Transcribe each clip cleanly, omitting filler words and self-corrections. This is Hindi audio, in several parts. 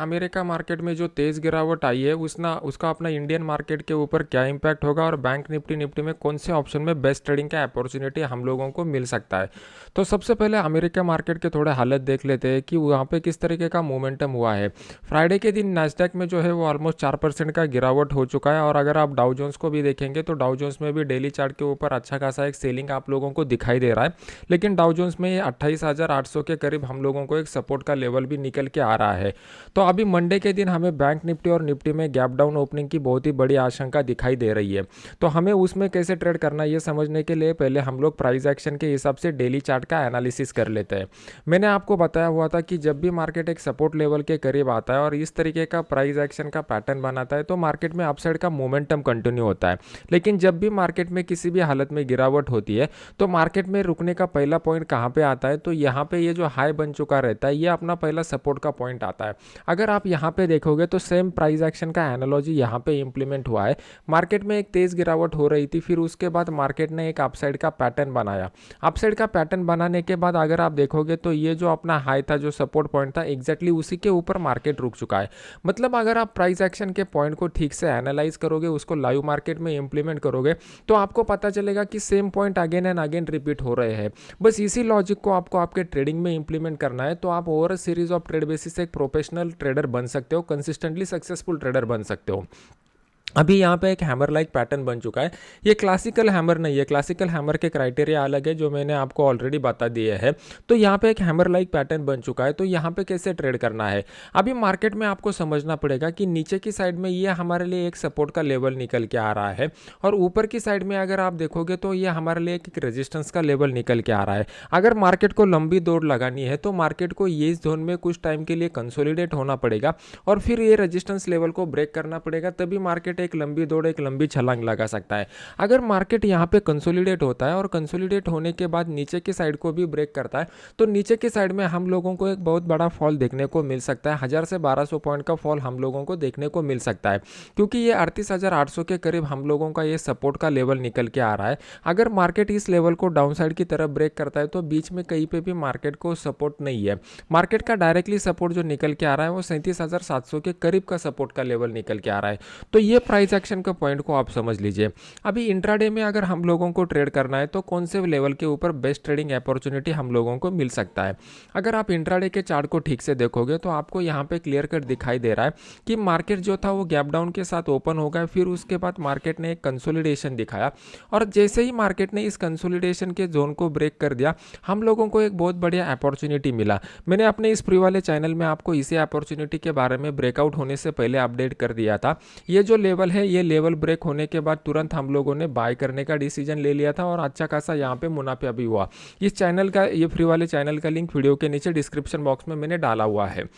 अमेरिका मार्केट में जो तेज़ गिरावट आई है उसका अपना इंडियन मार्केट के ऊपर क्या इम्पैक्ट होगा और बैंक निफ्टी में कौन से ऑप्शन में बेस्ट ट्रेडिंग का अपॉर्चुनिटी हम लोगों को मिल सकता है। तो सबसे पहले अमेरिका मार्केट के थोड़े हालत देख लेते हैं कि वहाँ पे किस तरीके का मोमेंटम हुआ है। फ्राइडे के दिन नैस्डैक में जो है वो ऑलमोस्ट 4% का गिरावट हो चुका है, और अगर आप डाउ जोन्स को भी देखेंगे तो डाउ जोन्स में भी डेली चार्ट के ऊपर अच्छा खासा एक सेलिंग आप लोगों को दिखाई दे रहा है। लेकिन डाउ जोन्स में ये 28,800 के करीब हम लोगों को एक सपोर्ट का लेवल भी निकल के आ रहा है। तो अभी मंडे के दिन हमें बैंक निफ्टी और निफ्टी में गैप डाउन ओपनिंग की बहुत ही बड़ी आशंका दिखाई दे रही है। तो हमें उसमें कैसे ट्रेड करना है ये समझने के लिए पहले हम लोग प्राइस एक्शन के हिसाब से डेली चार्ट का एनालिसिस कर लेते हैं। मैंने आपको बताया हुआ था कि जब भी मार्केट एक सपोर्ट लेवल के करीब आता है और इस तरीके का प्राइस एक्शन का पैटर्न बनाता है तो मार्केट में अपसाइड का मोमेंटम कंटिन्यू होता है। लेकिन जब भी मार्केट में किसी भी हालत में गिरावट होती है तो मार्केट में रुकने का पहला पॉइंट कहाँ पे आता है, तो यहाँ पे ये जो हाई बन चुका रहता है ये अपना पहला सपोर्ट का पॉइंट आता है। अगर आप यहाँ पे देखोगे तो सेम प्राइस एक्शन का एनालॉजी यहाँ पे इंप्लीमेंट हुआ है। मार्केट में एक तेज गिरावट हो रही थी, फिर उसके बाद मार्केट ने एक अपसाइड का पैटर्न बनाया। अपसाइड का पैटर्न बनाने के बाद अगर आप देखोगे तो ये जो अपना हाई था, जो सपोर्ट पॉइंट था, एग्जैक्टली उसी के ऊपर मार्केट रुक चुका है। मतलब अगर आप प्राइस एक्शन के पॉइंट को ठीक से एनालाइज करोगे, उसको लाइव मार्केट में इंप्लीमेंट करोगे तो आपको पता चलेगा कि same point again and again repeat हो रहे हैं। बस इसी लॉजिक को आपको आपके ट्रेडिंग में इंप्लीमेंट करना है, तो आप over series of trade basis से एक प्रोफेशनल ट्रेडर बन सकते हो, कंसिस्टेंटली सक्सेसफुल ट्रेडर बन सकते हो। अभी यहाँ पे एक हैमर लाइक पैटर्न बन चुका है। ये क्लासिकल हैमर नहीं है, क्लासिकल हैमर के क्राइटेरिया अलग है जो मैंने आपको ऑलरेडी बता दिए हैं। तो यहाँ पे एक हैमर लाइक पैटर्न बन चुका है। तो यहाँ पे कैसे ट्रेड करना है, अभी मार्केट में आपको समझना पड़ेगा कि नीचे की साइड में ये हमारे लिए एक सपोर्ट का लेवल निकल के आ रहा है, और ऊपर की साइड में अगर आप देखोगे तो ये हमारे लिए एक रेजिस्टेंस का लेवल निकल के आ रहा है। अगर मार्केट को लंबी दौड़ लगानी है तो मार्केट को ये जोन में कुछ टाइम के लिए कंसोलिडेट होना पड़ेगा और फिर ये रेजिस्टेंस लेवल को ब्रेक करना पड़ेगा, तभी मार्केट एक लंबी दौड़, एक लंबी छलांग लगा सकता है। अगर मार्केट यहाँ पे कंसोलिडेट होता है और कंसोलिडेट होने के बाद नीचे की साइड को भी ब्रेक करता है तो नीचे की साइड में हम लोगों को एक बहुत बड़ा फॉल देखने को मिल सकता है। 1000 से 1200 पॉइंट का फॉल हम लोगों को देखने को मिल सकता है, क्योंकि ये 38,800 के करीब हम लोगों का ये सपोर्ट का लेवल निकल के आ रहा है। अगर मार्केट इस लेवल को डाउन साइड की तरफ ब्रेक करता है तो बीच में कहीं पे भी मार्केट को सपोर्ट नहीं है। मार्केट का डायरेक्टली सपोर्ट जो निकल के आ रहा है वो 37,700 के करीब का सपोर्ट का लेवल निकल के आ रहा है। तो ये प्राइस एक्शन का पॉइंट को आप समझ लीजिए। अभी इंट्राडे में अगर हम लोगों को ट्रेड करना है तो कौन से लेवल के ऊपर बेस्ट ट्रेडिंग अपॉर्चुनिटी हम लोगों को मिल सकता है। अगर आप इंट्राडे के चार्ट को ठीक से देखोगे तो आपको यहाँ पे क्लियर कट दिखाई दे रहा है कि मार्केट जो था वो गैप डाउन के साथ ओपन हो गया, फिर उसके बाद मार्केट ने एक कंसोलिडेशन दिखाया, और जैसे ही मार्केट ने इस कंसोलिडेशन के जोन को ब्रेक कर दिया हम लोगों को एक बहुत बढ़िया अपॉर्चुनिटी मिला। मैंने अपने इस फ्री वाले चैनल में आपको इसी अपॉर्चुनिटी के बारे में ब्रेकआउट होने से पहले अपडेट कर दिया था। ये जो लेवल है, ये लेवल ब्रेक होने के बाद तुरंत हम लोगों ने बाय करने का डिसीजन ले लिया था और अच्छा खासा यहाँ पे मुनाफा भी हुआ। इस चैनल का, ये फ्री वाले चैनल का लिंक वीडियो के नीचे डिस्क्रिप्शन बॉक्स में मैंने डाला हुआ है।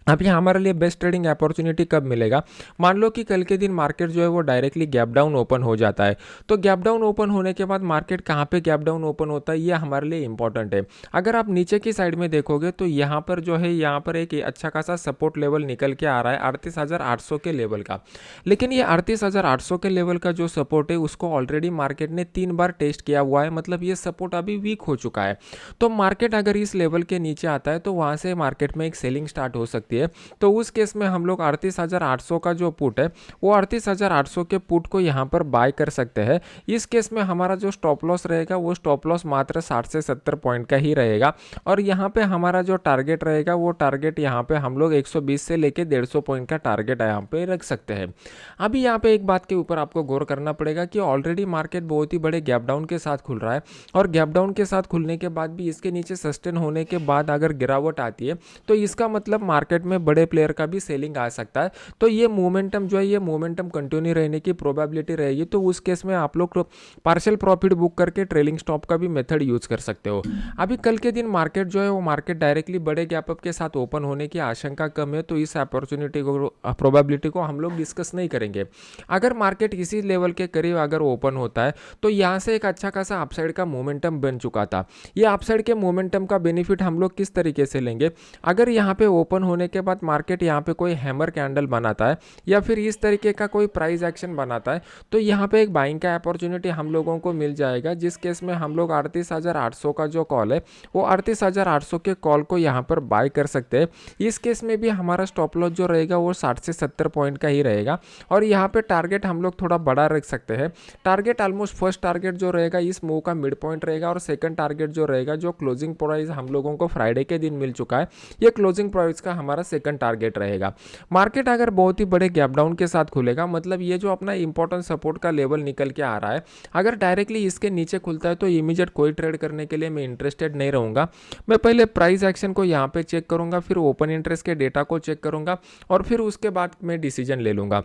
अभी हमारे लिए बेस्ट ट्रेडिंग अपॉर्चुनिटी कब मिलेगा, मान लो कि कल के दिन मार्केट जो है वो डायरेक्टली गैप डाउन ओपन हो जाता है। तो गैप डाउन ओपन होने के बाद मार्केट कहाँ पे गैप डाउन ओपन होता है ये हमारे लिए इंपॉर्टेंट है। अगर आप नीचे की साइड में देखोगे तो यहाँ पर जो है, यहाँ पर एक अच्छा खासा सपोर्ट लेवल निकल के आ रहा है 38,800 के लेवल का। लेकिन ये 38,800 के लेवल का जो सपोर्ट है उसको ऑलरेडी मार्केट ने 3 बार टेस्ट किया हुआ है, मतलब ये सपोर्ट अभी वीक हो चुका है। तो मार्केट अगर इस लेवल के नीचे आता है तो वहाँ से मार्केट में एक सेलिंग स्टार्ट हो सकती है। तो उस केस में हम लोग 38,800 का जो पुट है वो 38,800 के पुट को यहाँ पर बाय कर सकते हैं। इस केस में हमारा जो स्टॉप लॉस रहेगा वो स्टॉप लॉस मात्र 60 से 70 पॉइंट का ही रहेगा, और यहाँ पे हमारा जो टारगेट रहेगा वो टारगेट यहाँ पे हम लोग 120 से लेके 150 पॉइंट का टारगेट यहाँ पे रख सकते हैं। अभी यहाँ पे एक बात के ऊपर आपको गौर करना पड़ेगा कि ऑलरेडी मार्केट बहुत ही बड़े गैप डाउन के साथ खुल रहा है, और गैप डाउन के साथ खुलने के बाद भी इसके नीचे सस्टेन होने के बाद अगर गिरावट आती है तो इसका मतलब मार्केट में बड़े प्लेयर का भी सेलिंग आ सकता है। तो ये मोमेंटम जो है, ये मोमेंटम कंटिन्यू रहने की प्रोबेबिलिटी रहेगी। तो उस केस में आप लोग पार्शियल प्रॉफिट बुक करके ट्रेलिंग स्टॉप का भी मेथड यूज कर सकते हो। अभी कल के दिन मार्केट जो है वो मार्केट डायरेक्टली बड़े गैप अप के साथ ओपन होने की आशंका कम है, तो इस अपॉर्चुनिटी को, प्रोबेबिलिटी को हम लोग डिस्कस नहीं करेंगे। अगर मार्केट इसी लेवल के करीब अगर ओपन होता है तो यहाँ से एक अच्छा खासा अपसाइड का मोमेंटम बन चुका था। ये अपसाइड के मोमेंटम का बेनिफिट हम लोग किस तरीके से लेंगे, अगर यहाँ पे ओपन होने के बाद मार्केट यहाँ पे कोई हैमर कैंडल बनाता है या फिर इस तरीके का कोई प्राइस एक्शन बनाता है, तो यहाँ पे एक बाइंग का अपॉर्चुनिटी हम लोगों को मिल जाएगा, जिस केस में हम लोग 38,800 का जो कॉल है वो 38,800 के कॉल को यहाँ पर बाय कर सकते हैं। इस केस में भी हमारा स्टॉप लॉस जो रहेगा वो 60 से 70 पॉइंट का ही रहेगा और यहाँ पे टारगेट हम लोग थोड़ा बड़ा रख सकते हैं। टारगेट ऑलमोस्ट फर्स्ट टारगेट जो रहेगा इस मूव का मिड पॉइंट रहेगा और सेकंड टारगेट जो रहेगा, जो क्लोजिंग प्राइस हम लोगों को फ्राइडे के दिन मिल चुका है, ये क्लोजिंग प्राइस का हमारा सेकंड टारगेट रहेगा। मार्केट अगर बहुत ही बड़े गैप डाउन के साथ खुलेगा, मतलब ये जो अपना इंपॉर्टेंट सपोर्ट का लेवल निकल के आ रहा है, अगर डायरेक्टली इसके नीचे खुलता है तो इमीडिएट कोई ट्रेड करने के लिए मैं इंटरेस्टेड नहीं रहूँगा। मैं पहले प्राइस एक्शन को यहाँ पे चेक करूँगा, फिर ओपन इंटरेस्ट के डेटा को चेक करूँगा और फिर उसके बाद मैं डिसीजन ले लूँगा।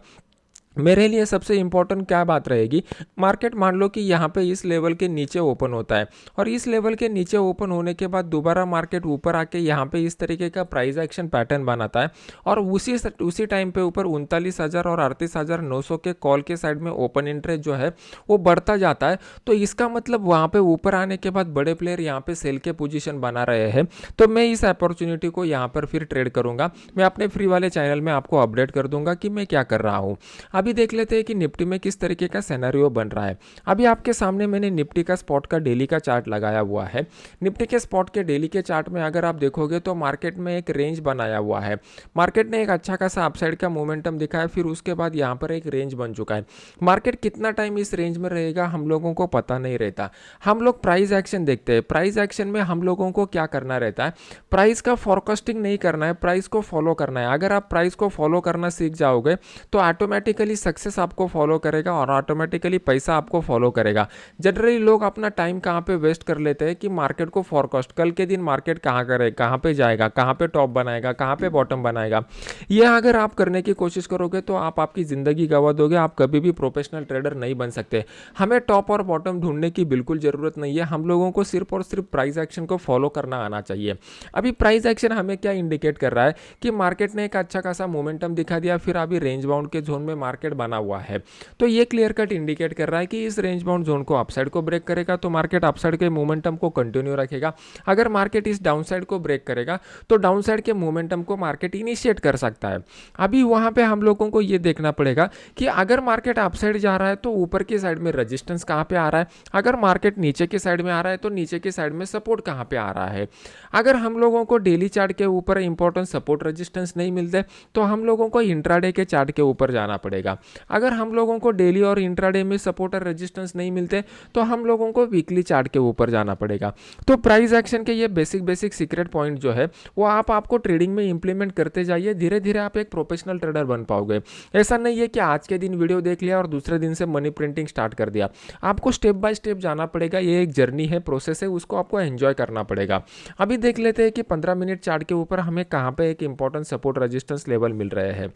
मेरे लिए सबसे इम्पोर्टेंट क्या बात रहेगी, मार्केट मान लो कि यहाँ पे इस लेवल के नीचे ओपन होता है और इस लेवल के नीचे ओपन होने के बाद दोबारा मार्केट ऊपर आके यहाँ पे इस तरीके का प्राइस एक्शन पैटर्न बनाता है और उसी टाइम पे ऊपर 39,000 और 38,900 के कॉल के साइड में ओपन इंटरेस्ट जो है वो बढ़ता जाता है, तो इसका मतलब वहाँ पे ऊपर आने के बाद बड़े प्लेयर यहाँ पे सेल के पोजीशन बना रहे हैं। तो मैं इस अपॉर्चुनिटी को यहाँ पर फिर ट्रेड करूँगा। मैं अपने फ्री वाले चैनल में आपको अपडेट कर दूंगा कि मैं क्या कर रहा हूँ। अभी देख लेते हैं कि निफ्टी में किस तरीके का सिनेरियो बन रहा है। अभी आपके सामने मैंने निफ्टी का स्पॉट का डेली का चार्ट लगाया हुआ है। निफ्टी के स्पॉट के डेली के चार्ट में अगर आप देखोगे तो मार्केट में एक रेंज बनाया हुआ है। मार्केट ने एक अच्छा खासा अपसाइड का मोमेंटम दिखाया, फिर उसके बाद यहाँ पर एक रेंज बन चुका है। मार्केट कितना टाइम इस रेंज में रहेगा हम लोगों को पता नहीं रहता। हम लोग प्राइस एक्शन देखते हैं। प्राइस एक्शन में हम लोगों को क्या करना रहता है, प्राइस का फोरकास्टिंग नहीं करना है, प्राइस को फॉलो करना है। अगर आप प्राइस को फॉलो करना सीख जाओगे तो ऑटोमेटिकली सक्सेस आपको फॉलो करेगा और ऑटोमेटिकली पैसा आपको फॉलो करेगा। जनरली लोग अपना टाइम कहाँ पे वेस्ट कर लेते हैं कि मार्केट को फोरकास्ट, कल के दिन मार्केट कहाँ करे, कहाँ पे जाएगा, कहाँ पे टॉप बनाएगा, कहाँ पे बॉटम बनाएगा। ये अगर आप करने की कोशिश करोगे तो आप आपकी ज़िंदगी गंवा दोगे। आप कभी भी प्रोफेशनल ट्रेडर नहीं बन सकते। हमें टॉप और बॉटम ढूंढने की बिल्कुल ज़रूरत नहीं है। हम लोगों को सिर्फ और सिर्फ प्राइस एक्शन को फॉलो करना आना चाहिए। अभी प्राइस एक्शन हमें क्या इंडिकेट कर रहा है कि मार्केट ने एक अच्छा खासा मोमेंटम दिखा दिया, फिर अभी रेंज बाउंड के जोन में मार्केट बना हुआ है। तो ये क्लियर कट इंडिकेट कर रहा है कि इस रेंज बाउंड जोन को अपसाइड को ब्रेक करेगा तो मार्केट अपसाइड के मोमेंटम को कंटिन्यू रखेगा। अगर मार्केट इस डाउनसाइड को ब्रेक करेगा तो डाउनसाइड के मोमेंटम को मार्केट इनिशिएट कर सकता है। अभी वहां पे हम लोगों को ये देखना पड़ेगा कि अगर मार्केट अपसाइड जा रहा है तो ऊपर की साइड में रेजिस्टेंस कहाँ पे आ रहा है, अगर मार्केट नीचे की साइड में आ रहा है तो नीचे की साइड में सपोर्ट कहाँ पे आ रहा है। अगर हम लोगों को डेली चार्ट के ऊपर इंपॉर्टेंट सपोर्ट रेजिस्टेंस नहीं मिलते तो हम लोगों को इंट्राडे के चार्ट के ऊपर जाना पड़ेगा। अगर हम लोगों को डेली और इंट्राडे में सपोर्ट और रेजिस्टेंस नहीं मिलते तो हम लोगों को वीकली चार्ट के ऊपर जाना पड़ेगा। तो प्राइस एक्शन के ये बेसिक सीक्रेट पॉइंट जो है वो आपको ट्रेडिंग में इंप्लीमेंट करते जाइए। धीरे धीरे आप एक प्रोफेशनल ट्रेडर बन पाओगे। ऐसा नहीं है कि आज के दिन वीडियो देख लिया और दूसरे दिन से मनी प्रिंटिंग स्टार्ट कर दिया। आपको स्टेप बाय स्टेप जाना पड़ेगा। ये एक जर्नी है, प्रोसेस है, उसको आपको एंजॉय करना पड़ेगा। अभी देख लेते हैं कि 15 मिनट चार्ट के ऊपर हमें कहाँ पे एक इंपॉर्टेंट सपोर्ट रेजिस्टेंस लेवल मिल रहे हैं।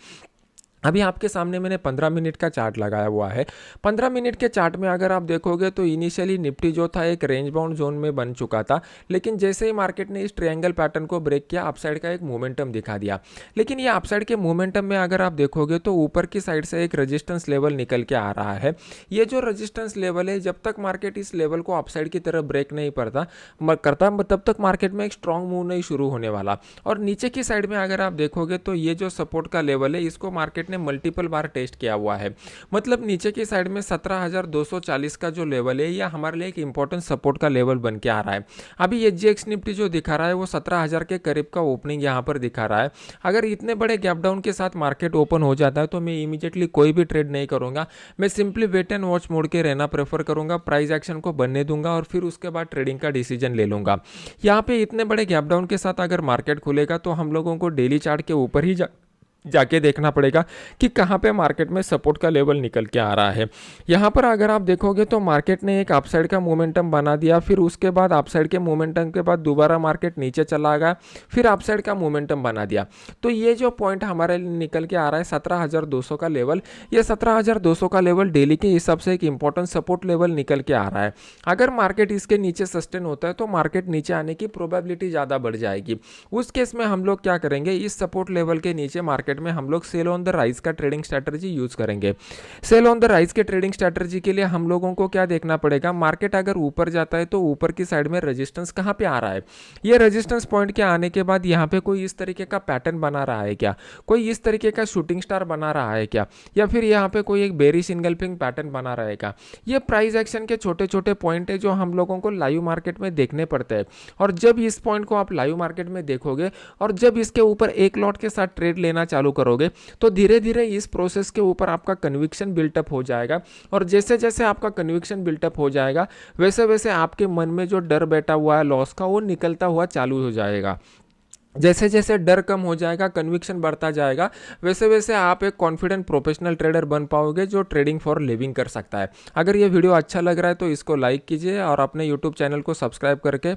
अभी आपके सामने मैंने 15 मिनट का चार्ट लगाया हुआ है। 15 मिनट के चार्ट में अगर आप देखोगे तो इनिशियली निफ्टी जो था एक रेंज बाउंड जोन में बन चुका था, लेकिन जैसे ही मार्केट ने इस ट्रायंगल पैटर्न को ब्रेक किया अपसाइड का एक मोमेंटम दिखा दिया। लेकिन ये अपसाइड के मोमेंटम में अगर आप देखोगे तो ऊपर की साइड से एक रेजिस्टेंस लेवल निकल के आ रहा है। ये जो रेजिस्टेंस लेवल है, जब तक मार्केट इस लेवल को अपसाइड की तरफ ब्रेक नहीं करता तब तक मार्केट में एक स्ट्रॉन्ग मूव नहीं शुरू होने वाला। और नीचे की साइड में अगर आप देखोगे तो ये जो सपोर्ट का लेवल है इसको मार्केट ने मल्टीपल बार टेस्ट किया हुआ है। मतलब नीचे की साइड में 17,240 का जो लेवल है यह हमारे लिए एक इंपॉर्टेंट सपोर्ट का लेवल बन के आ रहा है। अभी एचजीएक्स निफ्टी जो दिखा रहा है वो 17,000 के करीब का ओपनिंग यहाँ पर दिखा रहा है। अगर इतने बड़े गैप डाउन के साथ मार्केट ओपन हो जाता है तो मैं इमीडिएटली कोई भी ट्रेड नहीं करूंगा। मैं simply wait and watch mode के रहना प्रेफर करूंगा, प्राइस एक्शन को बनने दूंगा और फिर उसके बाद ट्रेडिंग का डिसीजन ले लूंगा। यहाँ पे इतने बड़े गैप डाउन के साथ अगर मार्केट खुलेगा तो हम लोगों को डेली चार्ट के ऊपर ही जाके देखना पड़ेगा कि कहाँ पे मार्केट में सपोर्ट का लेवल निकल के आ रहा है। यहाँ पर अगर आप देखोगे तो मार्केट ने एक अपसाइड का मोमेंटम बना दिया, फिर उसके बाद अपसाइड के मोमेंटम के बाद दोबारा मार्केट नीचे चला गया, फिर अपसाइड का मोमेंटम बना दिया। तो ये जो पॉइंट हमारे निकल के आ रहा है 17,200 का लेवल, ये 17,200 का लेवल डेली के हिसाब से एक इंपॉर्टेंट सपोर्ट लेवल निकल के आ रहा है। अगर मार्केट इसके नीचे सस्टेन होता है तो मार्केट नीचे आने की प्रोबेबिलिटी ज़्यादा बढ़ जाएगी। उस केस में हम लोग क्या करेंगे, इस सपोर्ट लेवल के नीचे मार्केट मार्केट में हम लोग सेल ऑन द राइज का ट्रेडिंग स्ट्रैटेजी यूज़ करेंगे। सेल ऑन द राइज के ट्रेडिंग स्ट्रैटेजी के लिए हम लोगों को क्या देखना पड़ेगा, मार्केट अगर ऊपर जाता है तो ऊपर की साइड में रेजिस्टेंस कहाँ पे आ रहा है, ये रेजिस्टेंस पॉइंट के आने के बाद यहाँ पे कोई इस तरीके का पैटर्न बना रहा है क्या, कोई इस तरीके का शूटिंग स्टार बना रहा है क्या, या फिर यहाँ पे कोई एक बेरिश इनगल्फिंग पैटर्न बना रहेगा। ये प्राइस एक्शन के छोटे छोटे पॉइंट है जो हम लोगों को लाइव मार्केट में देखने पड़ते हैं। और जब इस पॉइंट को आप लाइव मार्केट में देखोगे और जब इसके ऊपर एक लॉट के साथ ट्रेड लेना चालू करोगे तो धीरे धीरे इस प्रोसेस के ऊपर आपका कन्विक्शन बिल्टअप हो जाएगा। और जैसे जैसे आपका कन्विक्शन बिल्टअप हो जाएगा वैसे वैसे आपके मन में जो डर बैठा हुआ है लॉस का वो निकलता हुआ चालू हो जाएगा। जैसे जैसे डर कम हो जाएगा, कन्विक्शन बढ़ता जाएगा, वैसे वैसे आप एक कॉन्फिडेंट प्रोफेशनल ट्रेडर बन पाओगे जो ट्रेडिंग फॉर लिविंग कर सकता है। अगर ये वीडियो अच्छा लग रहा है तो इसको लाइक कीजिए और अपने यूट्यूब चैनल को सब्सक्राइब करके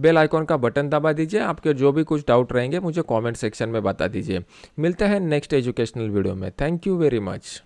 बेल आइकॉन का बटन दबा दीजिए। आपके जो भी कुछ डाउट रहेंगे मुझे कॉमेंट सेक्शन में बता दीजिए। मिलते हैं नेक्स्ट एजुकेशनल वीडियो में। Thank you very much.